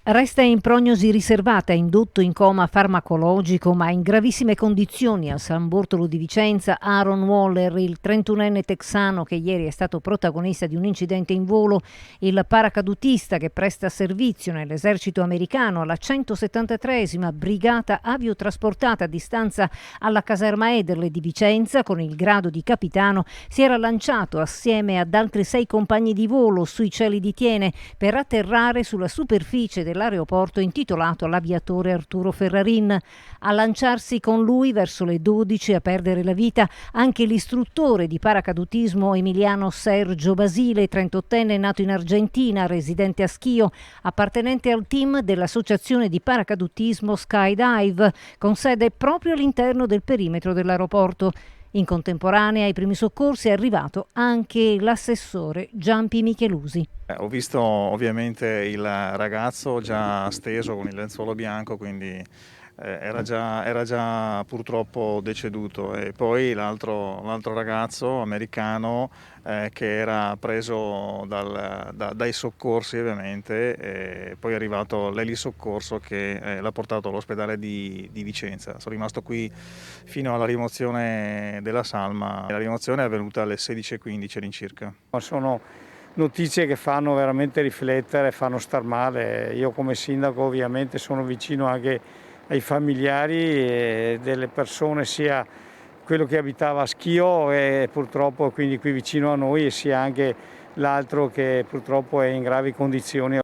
Resta in prognosi riservata, indotto in coma farmacologico ma in gravissime condizioni a San Bortolo di Vicenza Aaron Waller, il 31enne texano che ieri è stato protagonista di un incidente in volo, il paracadutista che presta servizio nell'esercito americano alla 173esima brigata aviotrasportata a distanza alla caserma Ederle di Vicenza con il grado di capitano, si era lanciato assieme ad altri 6 compagni di volo sui cieli di Thiene per atterrare sulla superficie dell'aeroporto intitolato all'aviatore Arturo Ferrarin. A lanciarsi con lui verso le 12 a perdere la vita anche l'istruttore di paracadutismo Emiliano Sergio Basile, 38enne nato in Argentina, residente a Schio, appartenente al team dell'associazione di paracadutismo Skydive, con sede proprio all'interno del perimetro dell'aeroporto. In contemporanea ai primi soccorsi è arrivato anche l'assessore Giampi Michelusi. Ho visto ovviamente il ragazzo già steso con il lenzuolo bianco, quindi era già purtroppo deceduto, e poi l'altro ragazzo americano che era preso dai soccorsi ovviamente, e poi è arrivato l'elisoccorso che l'ha portato all'ospedale di Vicenza. Sono rimasto qui fino alla rimozione della salma. La rimozione è avvenuta alle 16:15 all'incirca. Sono notizie che fanno veramente riflettere, fanno star male. Io come sindaco ovviamente sono vicino anche ai familiari delle persone, sia quello che abitava a Schio e purtroppo quindi qui vicino a noi, e sia anche l'altro che purtroppo è in gravi condizioni.